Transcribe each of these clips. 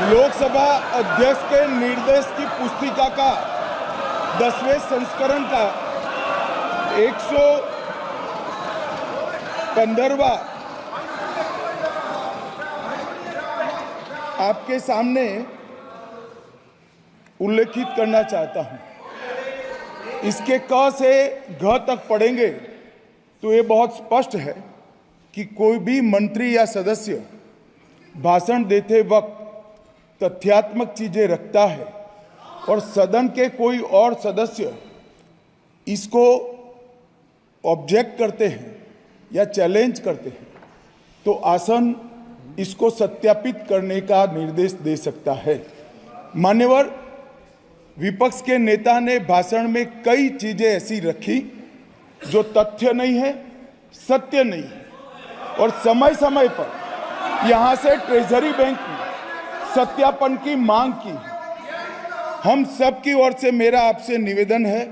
लोकसभा अध्यक्ष के निर्देश की पुस्तिका का 10वें संस्करण का 115वां आपके सामने उल्लेखित करना चाहता हूं। इसके क से घ तक पढ़ेंगे तो ये बहुत स्पष्ट है कि कोई भी मंत्री या सदस्य भाषण देते वक्त तथ्यात्मक चीजें रखता है और सदन के कोई और सदस्य इसको ऑब्जेक्ट करते हैं या चैलेंज करते हैं तो आसन इसको सत्यापित करने का निर्देश दे सकता है। मान्यवर, विपक्ष के नेता ने भाषण में कई चीजें ऐसी रखी जो तथ्य नहीं है, सत्य नहीं है और समय समय पर यहां से ट्रेजरी बैंक में सत्यापन की मांग की। हम सब की ओर से मेरा आपसे निवेदन है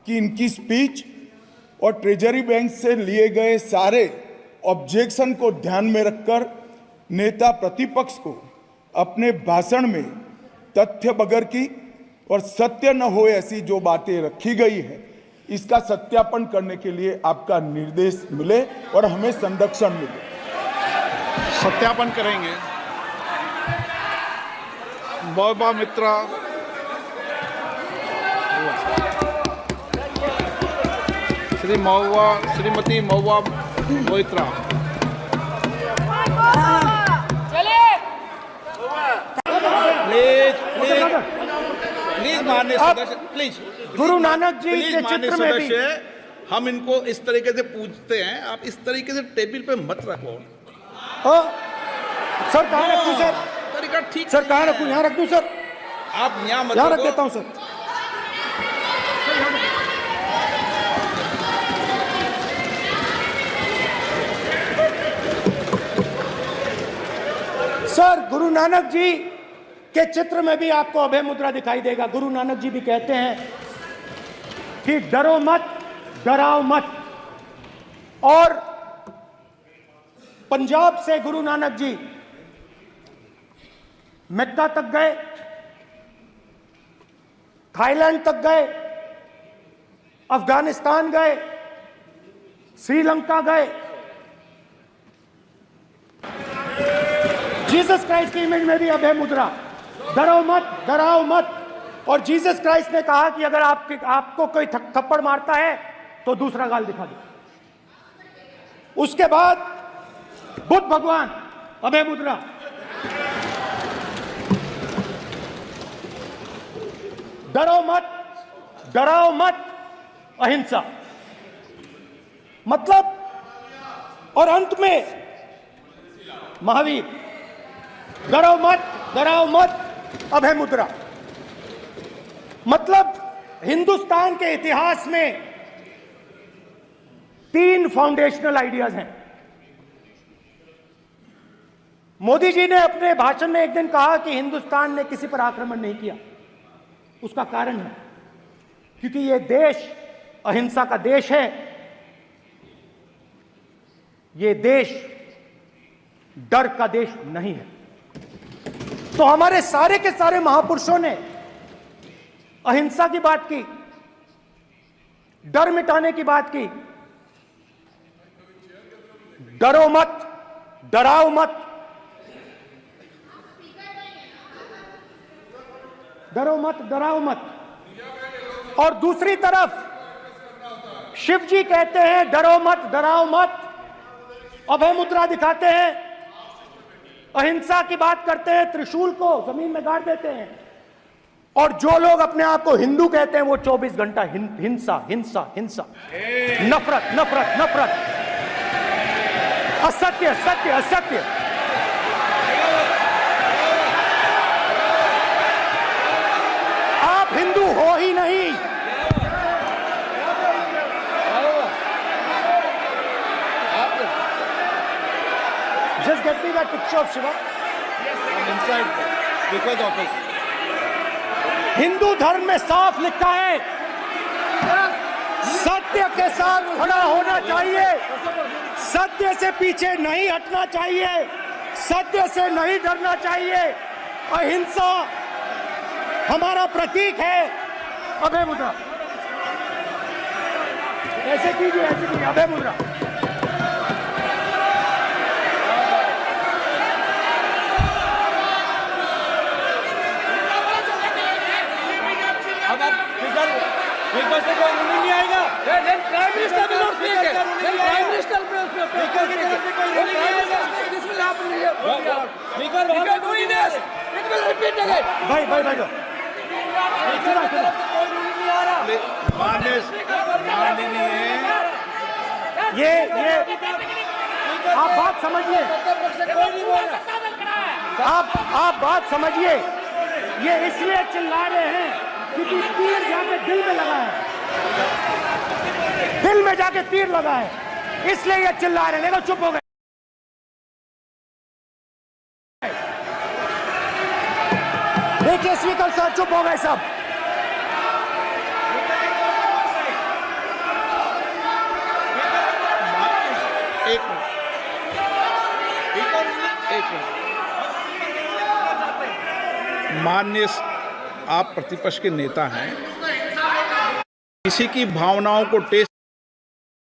कि इनकी स्पीच और ट्रेजरी बैंक से लिए गए सारे ऑब्जेक्शन को ध्यान में रखकर नेता प्रतिपक्ष को अपने भाषण में तथ्य बगैर की और सत्य न हो ऐसी जो बातें रखी गई है इसका सत्यापन करने के लिए आपका निर्देश मिले और हमें संरक्षण मिले। सत्यापन करेंगे। महुआ मित्रा, श्रीमती महुआ मोइत्रा। प्लीज माननीय सदस्य, प्लीज। गुरु नानक जी के चित्र में भी हम इनको इस तरीके से पूछते हैं, आप इस तरीके से टेबल पे मत रखो। सर कहाँ रखूं सर? तरीका ठीक सर कहाँ रखूं? यहाँ रख दूं सर? आप यहाँ मत यहाँ रख देता हूँ सर। सर गुरु नानक जी के चित्र में भी आपको अभय मुद्रा दिखाई देगा। गुरु नानक जी भी कहते हैं कि डरो मत, डराओ मत। और पंजाब से गुरु नानक जी मक्का तक गए, थाईलैंड तक गए, अफगानिस्तान गए, श्रीलंका गए। जीसस क्राइस्ट की इमेज में भी अभय मुद्रा, डरो मत, डराओ मत। और जीसस क्राइस्ट ने कहा कि अगर आपको कोई थप्पड़ मारता है तो दूसरा गाल दिखा दो। उसके बाद बुद्ध भगवान, अभय मुद्रा। डरो मत, डराओ मत, अहिंसा। मतलब और अंत में महावीर, डरो मत, डराओ मत, अभय मुद्रा। मतलब हिंदुस्तान के इतिहास में 3 फाउंडेशनल आइडियाज हैं। मोदी जी ने अपने भाषण में एक दिन कहा कि हिंदुस्तान ने किसी पर आक्रमण नहीं किया। उसका कारण है क्योंकि यह देश अहिंसा का देश है। यह देश डर का देश नहीं है। तो हमारे सारे के सारे महापुरुषों ने अहिंसा की बात की, डर मिटाने की बात की। डरो मत, डराओ मत, डरो मत, डराओ मत। और दूसरी तरफ शिव जी कहते हैं डरो मत, डराओ मत, अभय मुद्रा दिखाते हैं, अहिंसा की बात करते हैं, त्रिशूल को जमीन में गाड़ देते हैं। और जो लोग अपने आप को हिंदू कहते हैं वो 24 घंटा हिंसा, हिंसा, हिंसा, नफरत, नफरत, नफरत, असत्य, सत्य, असत्य। आप हिंदू हो ही नहीं। Just get me that picture of Shiva. I'm inside because of it. Hindu धर्म में साफ लिखा है सत्य के साथ खड़ा होना चाहिए, सत्य से पीछे नहीं हटना चाहिए, सत्य से नहीं डरना चाहिए। अहिंसा हमारा प्रतीक है। अभय मुद्रा ऐसे कीजिए, अभय मुद्रा। अब स्पीकर से कोई नहीं आएगा। Prime minister will not speak. Prime minister speaker की तरफ से कोई नहीं आएगा। Speaker doing this. It will repeat again. भाई स्पीकर की तरफ से कोई नहीं आ रहा। ये आप बात समझिए, कोई नहीं बोल रहा। आप बात समझिए। ये इसलिए चिल्ला रहे हैं क्योंकि तीर जाके दिल में लगा है, दिल में जाके तीर लगा है, इसलिए ये चिल्ला रहे हैं। देखो चुप हो गए। देखिए स्पीकर साहब चुप हो गए सब। एक मिनट। माननीय आप प्रतिपक्ष के नेता हैं, किसी की भावनाओं को ठेस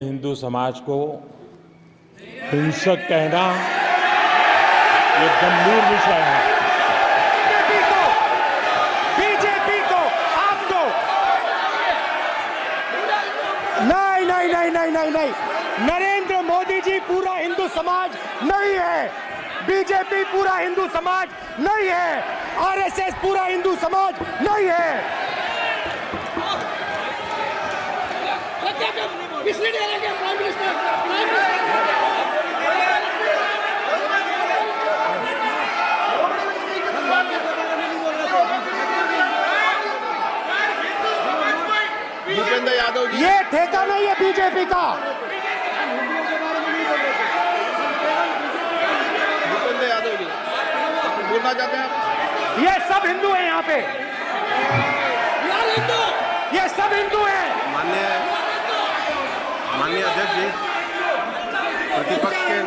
हिंदू समाज को हिंसक कहना ये गंभीर विषय है। बीजेपी को आपको नहीं, नरेंद्र मोदी जी पूरा हिंदू समाज नहीं है, बीजेपी पूरा हिंदू समाज नहीं है, आरएसएस पूरा हिंदू समाज नहीं है। भूपेंद्र यादव जी, ये ठेका नहीं है बीजेपी का। भूपेंद्र यादव जी बोलना चाहते हैं आप? ये सब हिंदू हैं यहाँ पे, ये सब हिंदू हैं। माननीय अध्यक्ष जी, प्रतिपक्ष के